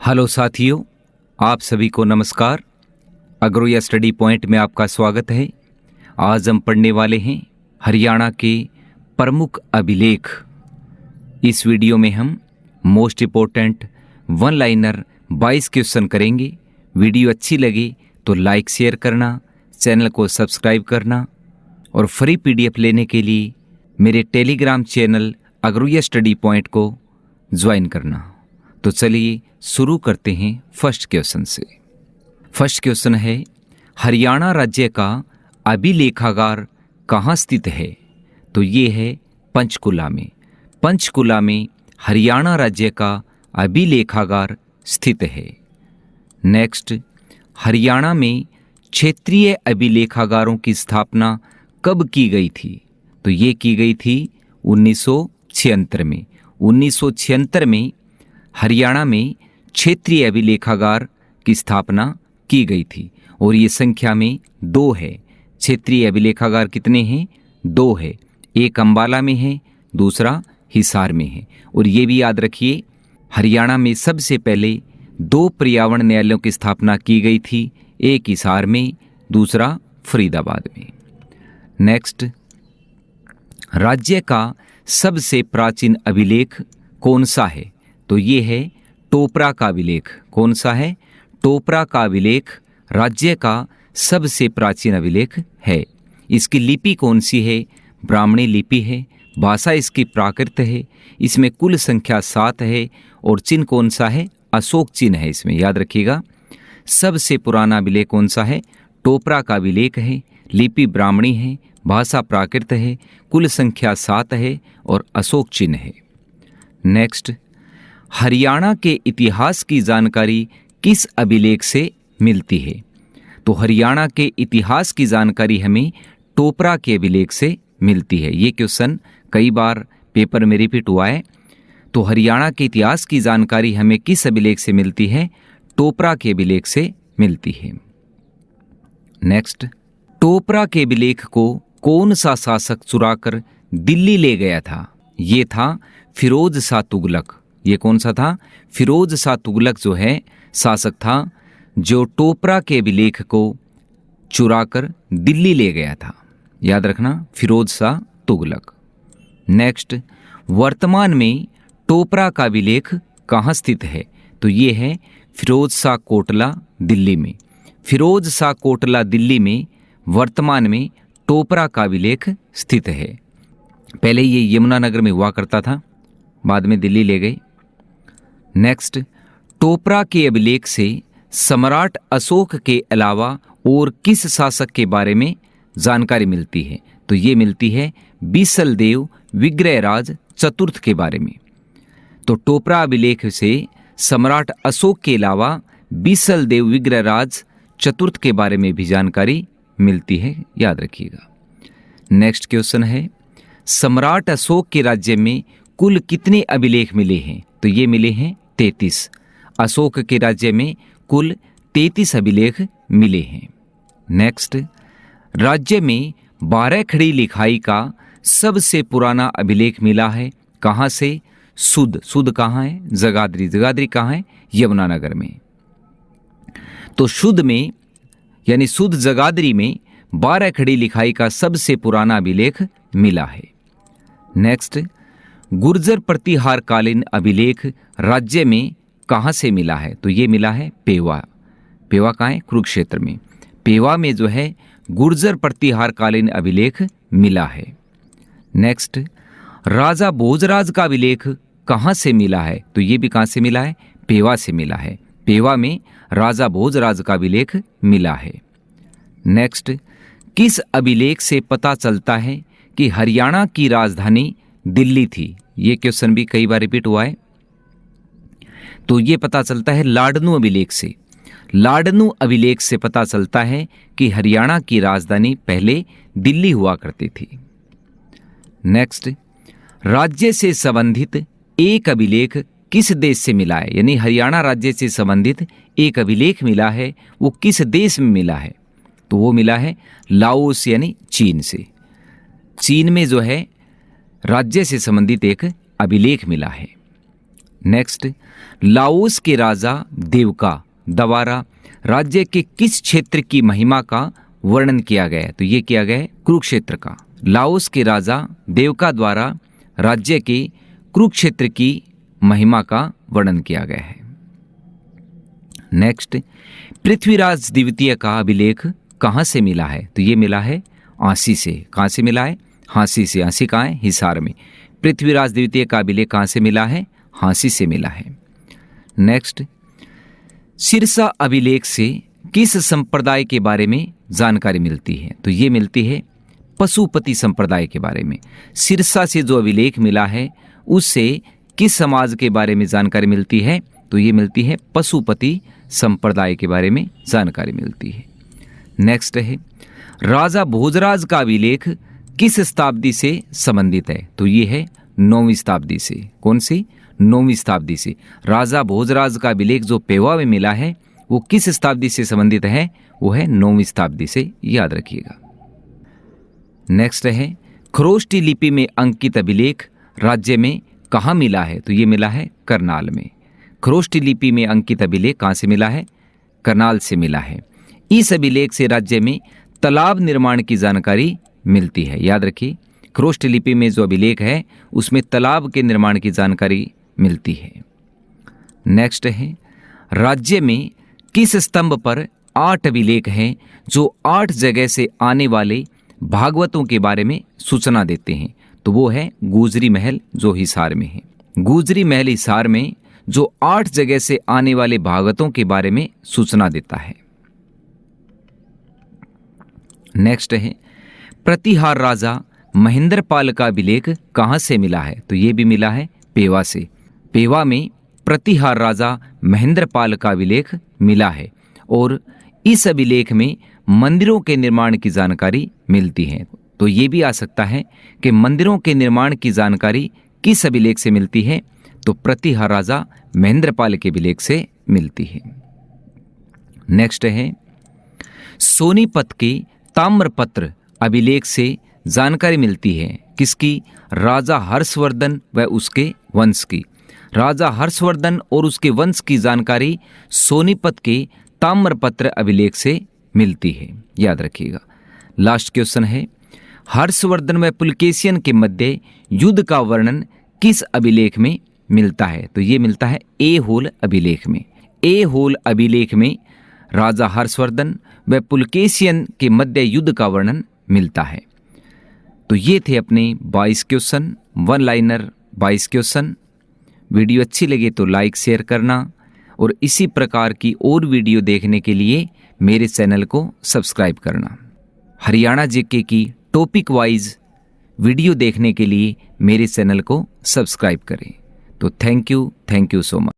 Hello साथियों, आप सभी को नमस्कार। अग्रोया स्टडी पॉइंट में आपका स्वागत है। आज हम पढ़ने वाले हैं हरियाणा के प्रमुख अभिलेख। इस वीडियो में हम most important one liner 22 question करेंगे। वीडियो अच्छी लगे तो लाइक शेयर करना, चैनल को सब्सक्राइब करना और फ्री पीडीएफ लेने के लिए मेरे टेलीग्राम चैनल अग्रोया स्टडी पॉइंट को ज्वाइन करना। तो चलिए शुरू करते हैं फर्स्ट क्वेश्चन से। फर्स्ट क्वेश्चन है, हरियाणा राज्य का अभिलेखागार कहाँ स्थित है? तो ये है पंचकुला में। पंचकुला में हरियाणा राज्य का अभिलेखागार स्थित है। नेक्स्ट, हरियाणा में क्षेत्रीय अभिलेखागारों की स्थापना कब की गई थी? तो ये की गई थी 1976 में। 1976 में हरियाणा में क्षेत्रीय अभिलेखागार की स्थापना की गई थी और ये संख्या में 2 है। क्षेत्रीय अभिलेखागार कितने हैं? 2 है। एक अंबाला में है, दूसरा हिसार में है। और ये भी याद रखिए, हरियाणा में सबसे पहले 2 पर्यावरण न्यायालयों की स्थापना की गई थी, एक हिसार में, दूसरा फरीदाबाद में। नेक्स्ट, राज्य का सबसे प्राचीन अभिलेख कौन सा है? तो ये है टोपरा का अभिलेख। कौन सा है? टोपरा का अभिलेख राज्य का सबसे प्राचीन अभिलेख है। इसकी लिपि कौन सी है? ब्राह्मणी लिपि है। भाषा इसकी प्राकृत है। इसमें कुल संख्या 7 है और चिन्ह कौन सा है? अशोक चिन्ह है इसमें, याद रखिएगा। सबसे पुराना अभिलेख कौन सा है? टोपरा का अभिलेख है। लिपि ब्राह्मणी है, भाषा प्राकृत है, कुल संख्या 7 है और अशोक चिन्ह है। नेक्स्ट, हरियाणा के इतिहास की जानकारी किस अभिलेख से मिलती है? तो हरियाणा के इतिहास की जानकारी हमें टोपरा के अभिलेख से मिलती है। ये क्वेश्चन कई बार पेपर में रिपीट हुआ है। तो हरियाणा के इतिहास की जानकारी हमें किस अभिलेख से मिलती है? टोपरा के अभिलेख से मिलती है। नेक्स्ट, टोपरा के अभिलेख को कौन सा शासक चुराकर दिल्ली ले गया था? ये था फिरोज शाह तुगलक। ये कौन सा था? फिरोज शाह तुगलक जो है शासक था जो टोपरा के अभिलेख को चुराकर दिल्ली ले गया था। याद रखना, फिरोज शाह तुगलक। नेक्स्ट, वर्तमान में टोपरा का अभिलेख कहाँ स्थित है? तो ये है फिरोज शाह कोटला दिल्ली में। फिरोज शाह कोटला दिल्ली में वर्तमान में टोपरा का अभिलेख स्थित है। पहले ये यमुनानगर में हुआ करता था, बाद में दिल्ली ले गए। नेक्स्ट, टोपरा के अभिलेख से सम्राट अशोक के अलावा और किस शासक के बारे में जानकारी मिलती है? तो ये मिलती है बीसलदेव विग्रहराज चतुर्थ के बारे में। तो टोपरा अभिलेख से सम्राट अशोक के अलावा बीसलदेव विग्रहराज चतुर्थ के बारे में भी जानकारी मिलती है, याद रखिएगा। नेक्स्ट क्वेश्चन है, सम्राट अशोक के राज्य में कुल कितने अभिलेख मिले हैं? तो ये मिले हैं 33। अशोक के राज्य में कुल 33 अभिलेख मिले हैं। नेक्स्ट, राज्य में 12 खड़ी लिखाई का सबसे पुराना अभिलेख मिला है कहाँ से? सुध। सुध कहाँ है? जगाधरी। जगाधरी कहाँ है? यमुनानगर में। तो शुद्ध में यानी सुध जगाधरी में 12 खड़ी लिखाई का सबसे पुराना अभिलेख मिला है। नेक्स्ट, गुर्जर प्रतिहार कालीन अभिलेख राज्य में कहाँ से मिला है? तो ये मिला है पेवा। पेवा कहाँ है? कुरुक्षेत्र में। पेवा में जो है गुर्जर प्रतिहार कालीन अभिलेख मिला है। नेक्स्ट, राजा भोजराज का अभिलेख कहाँ से मिला है? तो ये भी कहाँ से मिला है? पेवा से मिला है। पेवा में राजा भोजराज का अभिलेख मिला है। नेक्स्ट, किस अभिलेख से पता चलता है कि हरियाणा की राजधानी दिल्ली थी? ये क्वेश्चन भी कई बार रिपीट हुआ है। तो ये पता चलता है लाडनू अभिलेख से। लाडनू अभिलेख से पता चलता है कि हरियाणा की राजधानी पहले दिल्ली हुआ करती थी। नेक्स्ट, राज्य से संबंधित एक अभिलेख किस देश से मिला है? यानी हरियाणा राज्य से संबंधित एक अभिलेख मिला है, वो किस देश में मिला है? तो वो मिला है लाओस यानी चीन से। चीन में जो है राज्य से संबंधित एक अभिलेख मिला है। नेक्स्ट, लाओस के राजा देवका द्वारा राज्य के किस क्षेत्र की महिमा का वर्णन किया गया है? तो ये किया गया है कुरुक्षेत्र का। लाओस के राजा देवका द्वारा राज्य के कुरुक्षेत्र की महिमा का वर्णन किया गया है। नेक्स्ट, पृथ्वीराज द्वितीय का अभिलेख कहाँ से मिला है? तो ये मिला है आंसी से। कहाँ से मिला है? हाँसी से। हाँसी कहाँ है? हिसार में। पृथ्वीराज द्वितीय का अभिलेख कहाँ से मिला है? हाँसी से मिला है। नेक्स्ट, सिरसा अभिलेख से किस संप्रदाय के बारे में जानकारी मिलती है? तो ये मिलती है पशुपति संप्रदाय के बारे में। सिरसा से जो अभिलेख मिला है उससे किस समाज के बारे में जानकारी मिलती है? तो ये मिलती है पशुपति संप्रदाय के बारे में जानकारी मिलती है। नेक्स्ट है, राजा भोजराज का अभिलेख किस शताब्दी से संबंधित है? तो ये है 9वीं शताब्दी से। कौन सी? 9वीं शताब्दी से। राजा भोजराज का अभिलेख जो पेवा में मिला है वो किस शताब्दी से संबंधित है? वो है 9वीं शताब्दी से, याद रखिएगा। नेक्स्ट है, खरोष्टी लिपि में अंकित अभिलेख राज्य में कहाँ मिला है? तो ये मिला है करनाल में। खरोष्टी लिपि में अंकित अभिलेख कहाँ से मिला है? करनाल से मिला है। इस अभिलेख से राज्य में तालाब निर्माण की जानकारी मिलती है। याद रखिए, खरोष्टी लिपि में जो अभिलेख है उसमें तालाब के निर्माण की जानकारी मिलती है। नेक्स्ट है, राज्य में किस स्तंभ पर 8 अभिलेख हैं जो 8 जगह से आने वाले भागवतों के बारे में सूचना देते हैं? तो वो है गुजरी महल जो हिसार में है। गुजरी महल हिसार में जो 8 जगह से आने वाले भागवतों के बारे में सूचना देता है। नेक्स्ट है, प्रतिहार राजा महेंद्रपाल का अभिलेख कहाँ से मिला है? तो ये भी मिला है पेवा से। पेवा में प्रतिहार राजा महेंद्रपाल का अभिलेख मिला है और इस अभिलेख में मंदिरों के निर्माण की जानकारी मिलती है। तो ये भी आ सकता है कि मंदिरों के निर्माण की जानकारी किस अभिलेख से मिलती है? तो प्रतिहार राजा महेंद्रपाल के अभिलेख से मिलती है। नेक्स्ट है, सोनीपत के ताम्रपत्र अभिलेख से जानकारी मिलती है किसकी? राजा हर्षवर्धन व उसके वंश की। राजा हर्षवर्धन और उसके वंश की जानकारी सोनीपत के ताम्रपत्र अभिलेख से मिलती है, याद रखिएगा। लास्ट क्वेश्चन है, हर्षवर्धन व पुलकेशियन के मध्य युद्ध का वर्णन किस अभिलेख में मिलता है? तो ये मिलता है ऐहोल अभिलेख में। ऐहोल अभिलेख में राजा हर्षवर्धन व पुलकेशियन के मध्य युद्ध का वर्णन मिलता है। तो ये थे अपने 22 question, one liner 22 question. Video अच्छी लगे तो लाइक शेयर करना और इसी प्रकार की और वीडियो देखने के लिए मेरे चैनल को सब्सक्राइब करना। हरियाणा जीके की टॉपिक वाइज वीडियो देखने के लिए मेरे चैनल को सब्सक्राइब करें। तो थैंक यू सो मच।